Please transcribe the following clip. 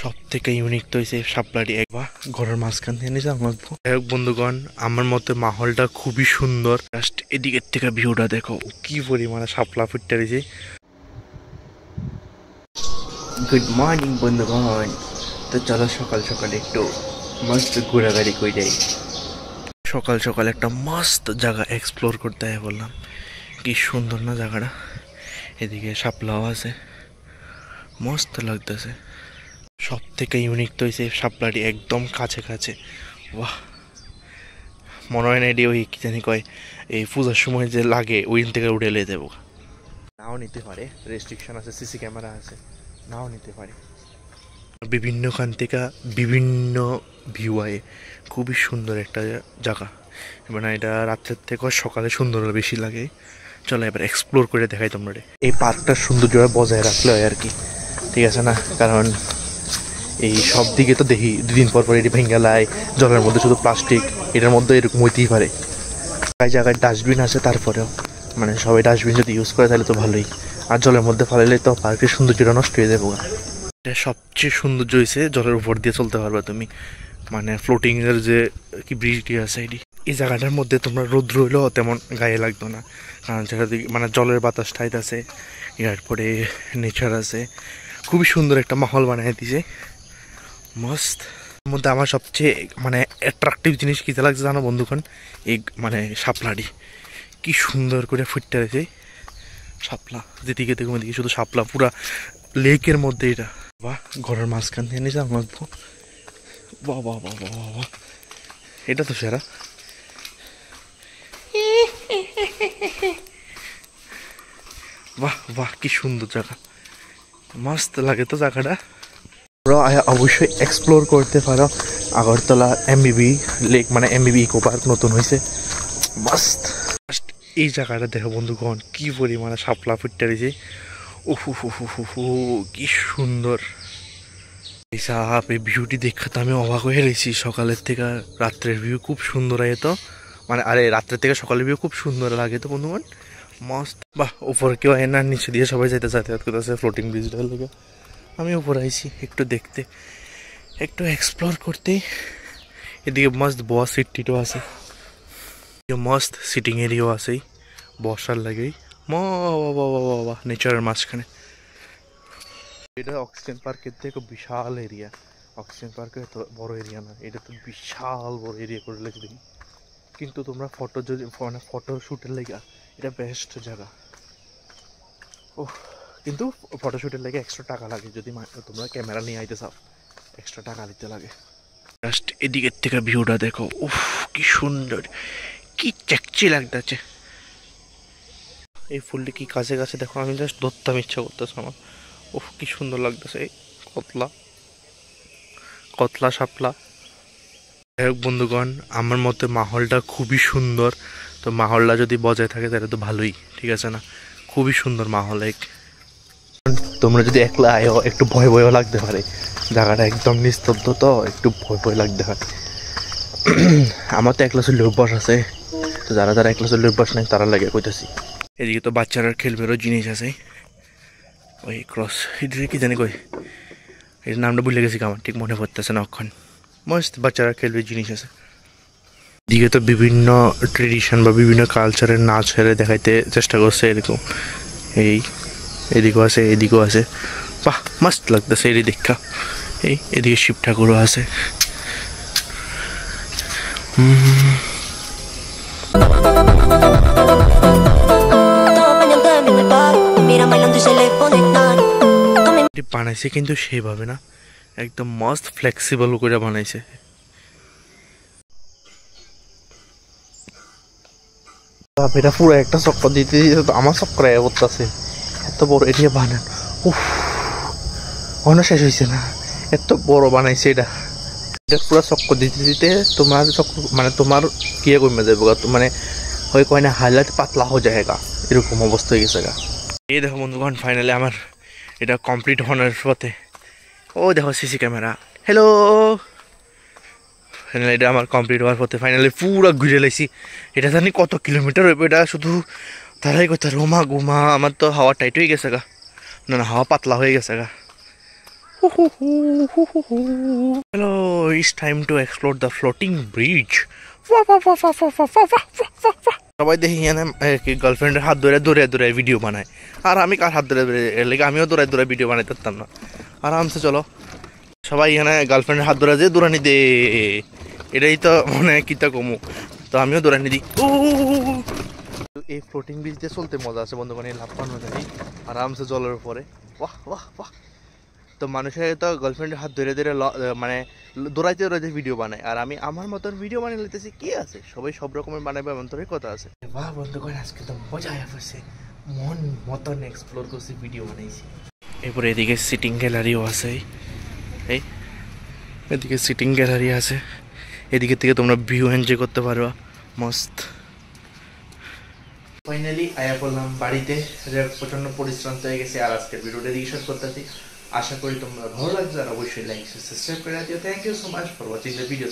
সবথেকে ইউনিক তো হইছে শাপলাটি একবার ঘরের মাঝখান থেকে নিয়ে যাওয়া লাগবো। যাই হোক বন্ধুগণ, আমার মতে মাহলটা খুবই সুন্দর। জাস্ট এদিকের থেকে ভিউটা দেখো, কি পরিমাণে শাপলা ফুটতে রয়েছে। গুড মর্নিং বন্ধুগণ, তো চলো সকাল সকাল একটু মস্ত ঘোরাঘুরি করে যাই। সকাল সকাল একটা মস্ত জায়গা এক্সপ্লোর করতে হয় বললাম। কি সুন্দর না জায়গাটা, এদিকে শাপলাও আছে, মস্ত লাগতেছে। সব থেকে ইউনিক তো হয়েছে শাপলাটি একদম কাছে কাছে। বাহ, মনে হয় না এটি ওই কি জানি কয় এই পূজার সময় যে লাগে ওইখান থেকে উঠে এলে যাবো। নাও নিতে পারে, রেস্ট্রিকশন আছে, সিসি ক্যামেরা আছে, নাও নিতে পারে। বিভিন্ন খান থেকে বিভিন্ন ভিউ আয়, খুবই সুন্দর একটা জায়গা। মানে এটা রাত্রের থেকে সকালে সুন্দর বেশি লাগে। চলো এবার এক্সপ্লোর করে দেখাই তোমরা। এই পার্কটার সৌন্দর্য বজায় রাখলে হয় আর কি, ঠিক আছে না? কারণ এই সব দিকে তো দেখি দুদিন পর পর এটি ভেঙে লাই, জলের মধ্যে শুধু প্লাস্টিক, এটার মধ্যে এরকম হইতেই পারে। প্রায় জায়গায় ডাস্টবিন আছে, তারপরেও মানে সবাই ডাস্টবিন যদি ইউজ করে তাহলে তো ভালোই। আর জলের মধ্যে ফেলাইলে তো পার্কের সৌন্দর্যটা নষ্ট হয়ে যাবো। এটা সবচেয়ে সৌন্দর্য হয়েছে জলের উপর দিয়ে চলতে পারবে তুমি, মানে ফ্লোটিংয়ের যে কি ব্রিজটি আছে এটি। এই জায়গাটার মধ্যে তোমরা রৌদ্র হইলেও তেমন গায়ে লাগতো না, কারণ যেটা মানে জলের বাতাস ঠাইত আছে, এরপরে নেচার আছে, খুবই সুন্দর একটা মাহল বানাই দিছে, মস্ত। এর মধ্যে আমার সবচেয়ে মানে অ্যাট্রাকটিভ জিনিস কী লাগছে জানো বন্ধুগণ? এই মানে শাপলাটি কি সুন্দর করে ফুটতে রয়েছে শাপলা, যেদিকে দেখুন ওদিকে শুধু শাপলা, পুরা লেকের মধ্যে এটা। বাহ, ঘরের মাঝখান থেকে নিয়ে যাওয়া লাগবো। বাহ বাহ বাহ বাহ বাহ, এটা তো সেরা। বাহ বাহ, কি সুন্দর জায়গা, মস্ত লাগে তো জায়গাটা। অবশ্যই এক্সপ্লোর করতে পারো আগরতলা এমবিবি লেক, মানে এমবিবি ইকো পার্ক নতুন হয়েছে, মস্ত। এই জায়গাটা দেখো বন্ধুগণ, কি পরিমাণে শাপলা ফুটতে রয়েছে। উফু কি সুন্দর। এই ভিউটি দেখে তো আমি অবাক হয়ে রয়েছি। সকালের থেকে রাত্রের ভিউ খুব সুন্দর হয় তো, মানে আরে রাত্রের থেকে সকালের ভিউ খুব সুন্দর লাগে তো বন্ধুগণ, মস্ত। বাহ, উপরে কেউ হয় না, নিচে দিয়ে সবাই যাতায়াত করতেছে ফ্লোটিং ব্রিজটার লেগে। আমি উপরে আইছি একটু দেখতে, একটু এক্সপ্লোর করতে। এদিকে মস্ত বস সিট টিটও আছে, মস্ত সিটিং এরিয়াও আছে বসার লাগেই। বাবা, নেচারের মাঝখানে। এটা অক্সিজেন পার্কের থেকে বিশাল এরিয়া। অক্সিজেন পার্কের এত বড় এরিয়া না, এটা তো বিশাল বড় এরিয়া করে লেগে দেখি। কিন্তু তোমরা ফটো যদি মানে ফটো শ্যুটের লেগে এটা বেস্ট জায়গা। ও কিন্তু ফটোশ্যুটের লাগে এক্সট্রা টাকা লাগে, যদি তোমরা ক্যামেরা নিয়ে আইতে চাও এক্সট্রা টাকা দিতে লাগে। জাস্ট এদিকের থেকে ভিউটা দেখো, উফ কি সুন্দর, কি চ্যাকচি লাগতেছে। এই ফুলটি কি কাছে কাছে দেখো, আমি জাস্ট ধরতাম ইচ্ছা করতেছে আমার। উফ কি সুন্দর লাগতেছে, এই কতলা শাপলা। যাই হোক বন্ধুগণ, আমার মতে মাহলটা খুবই সুন্দর। তো মাহলটা যদি বজায় থাকে তাহলে তো ভালোই, ঠিক আছে না? খুবই সুন্দর মাহল। তোমরা যদি একলা আয়ো একটু ভয় ভয়ও লাগতে পারে, জায়গাটা একদম নিস্তব্ধ তো একটু ভয় ভয় লাগতে পারে। আমার তো একলা চলে অভ্যাস আছে, তো যারা যারা একলা চলে অভ্যাস নেই তারা লাগে কইতেছি। এদিকে তো বাচ্চারা খেলবেরও জিনিস আছে, ওই ক্রস এদিকে কি জানি কই, এর নামটা ভুলে গেছি, আমার ঠিক মনে পড়তেছে না অক্ষণ। মস্ত বাচ্চারা খেলবে জিনিস আছে। এদিকে তো বিভিন্ন ট্রেডিশন বা বিভিন্ন কালচারের নাচ হেরে দেখাইতে চেষ্টা করছে এরকম। এদিকেও আছে, এদিকেও আছে, বাহ মস্ত লাগতেছে এটি দেখা। এদিকে শিব ঠাকুরও আছে। বানাইছে কিন্তু সেইভাবে না, একদম মস্ত ফ্লেক্সিবল করে বানাইছে। এটা পুরো একটা চক্কর দিতে আমার চক্কর করতেছে, এত বড় এরিয়া বানান। উফ, অন্য শেষ হয়েছে না, এত বড় বানাইছে এটা। এটা পুরো চক্কর দিতে দিতে তোমার চক্কর মানে তোমার কি কমে যাবে, মানে হয় কয় না হাইলাইট পাতলা হয়ে যায় গা, এরকম অবস্থা হয়ে গেছে গা। এই দেখো বন্ধুগণ, ফাইনালি আমার এটা কমপ্লিট হওয়ার পথে। ও দেখো সিসি ক্যামেরা, হ্যালো। ফাইনালি এটা আমার কমপ্লিট হওয়ার পথে, ফাইনালি পুরো ঘুরে লাইছি। এটা জানি কত কিলোমিটার হইবে, এটা শুধু তারাই কইতে রোমা গুমা। আমার তো হাওয়া টাইট হয়ে গেছে গা, না হাওয়া পাতলা হয়ে গেছে গা। Hello, it's time to explore the floating bridge. সবাই দেখি গার্লফ্রেন্ডের হাত ধরে দৌড়ে দৌড়ে ভিডিও বানায়, আর আমি কার হাত ধরে ধরে লেগে আমিও দৌড়ায় দৌড়ায় ভিডিও বানাই পারতাম না। আরামসে চলো সবাই এখানে গার্লফ্রেন্ডের হাত ধরে যে দৌড়ানি দে, এটাই তো মানে কিতা কমু, তো আমিও দৌড়ানি দিই। ও এই ফ্লোটিং ব্রিজ দিয়ে চলতে মজা আছে বন্ধুগণ, এই লাভ পানো যায় আরামসে জলের উপরে। বাহ বাহ বাহ। তো মানুষের তো গার্লফ্রেন্ডের হাত ধরে ধরে মানে দৌড়াইতে দৌড়াইতে ভিডিও বানায়, আর আমি আমার মতন ভিডিও বানিয়ে নিতেছি, কি আছে সবাই সব রকমের বানাবে এমন তোর কথা আছে। বাহ বন্ধুগণ, আজকে তো মজা হয়ে পড়ছে, মন মতন এক্সপ্লোর করছি, ভিডিও বানাইছি। এরপরে এদিকে সিটিং গ্যালারিও আছে, এই এদিকে সিটিং গ্যালারি আছে, এদিকে থেকে তোমরা ভিউ এনজয় করতে পারবা মস্ত। ফাইনালি আয়া পড়লাম বাড়িতে, প্রচন্ড পরিশ্রান্ত হয়ে গেছে, আর আজকের ভিডিওটা রিকশন করতেছি। আশা করি তোমরা ভালো লাগছে, আর অবশ্যই লাইক সাবস্ক্রাইব করে দিও। Thank you so much for watching the video.